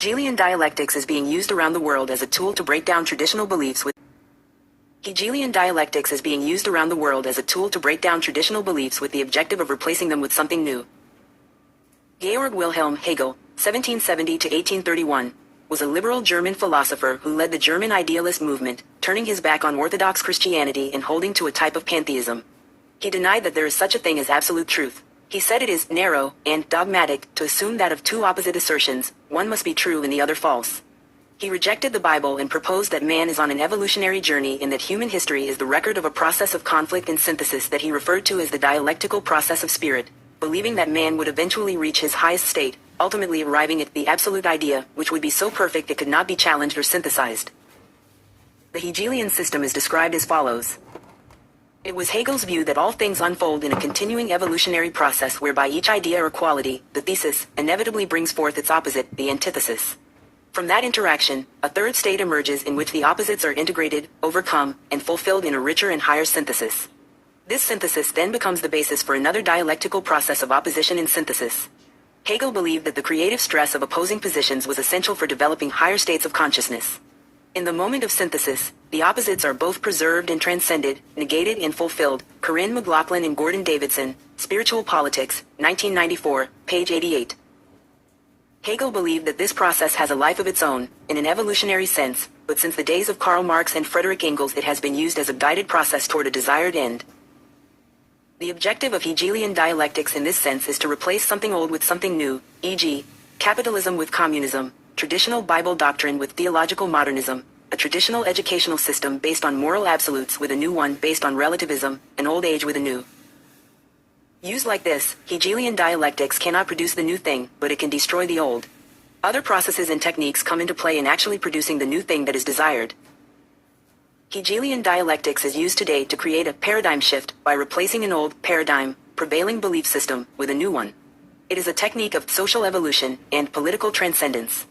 Hegelian dialectics is being used around the world as a tool to break down traditional beliefs with Hegelian dialectics is being used around the world as a tool to break down traditional beliefs with the objective of replacing them with something new. Georg Wilhelm Hegel, 1770 to 1831, was a liberal German philosopher who led the German idealist movement, turning his back on Orthodox Christianity and holding to a type of pantheism. He denied that there is such a thing as absolute truth. He said it is narrow and dogmatic to assume that of two opposite assertions, one must be true and the other false. He rejected the Bible and proposed that man is on an evolutionary journey and that human history is the record of a process of conflict and synthesis that he referred to as the dialectical process of spirit, believing that man would eventually reach his highest state, ultimately arriving at the absolute idea, which would be so perfect it could not be challenged or synthesized. The Hegelian system is described as follows. It was Hegel's view that all things unfold in a continuing evolutionary process whereby each idea or quality, the thesis, inevitably brings forth its opposite, the antithesis. From that interaction, a third state emerges in which the opposites are integrated, overcome, and fulfilled in a richer and higher synthesis. This synthesis then becomes the basis for another dialectical process of opposition and synthesis. Hegel believed that the creative stress of opposing positions was essential for developing higher states of consciousness. In the moment of synthesis, the opposites are both preserved and transcended, negated and fulfilled. Corinne McLaughlin and Gordon Davidson, Spiritual Politics, 1994, page 88. Hegel believed that this process has a life of its own, in an evolutionary sense, but since the days of Karl Marx and Friedrich Engels it has been used as a guided process toward a desired end. The objective of Hegelian dialectics in this sense is to replace something old with something new, e.g., capitalism with communism, traditional Bible doctrine with theological modernism, a traditional educational system based on moral absolutes with a new one based on relativism, an old age with a new. Used like this, Hegelian dialectics cannot produce the new thing, but it can destroy the old. Other processes and techniques come into play in actually producing the new thing that is desired. Hegelian dialectics is used today to create a paradigm shift by replacing an old paradigm, prevailing belief system, with a new one. It is a technique of social evolution and political transcendence.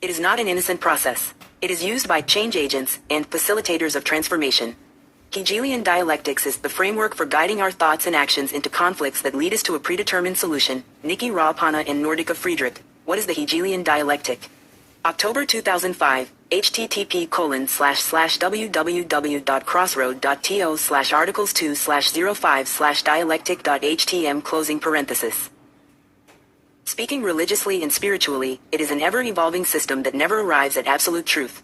It is not an innocent process. It is used by change agents and facilitators of transformation. Hegelian dialectics is the framework for guiding our thoughts and actions into conflicts that lead us to a predetermined solution. Nikki Raapana and Nordica Friedrich. What is the Hegelian dialectic? October 2005, http://www.crossroad.to/articles2/05/dialectic.htm closing parenthesis. Speaking religiously and spiritually, it is an ever-evolving system that never arrives at absolute truth.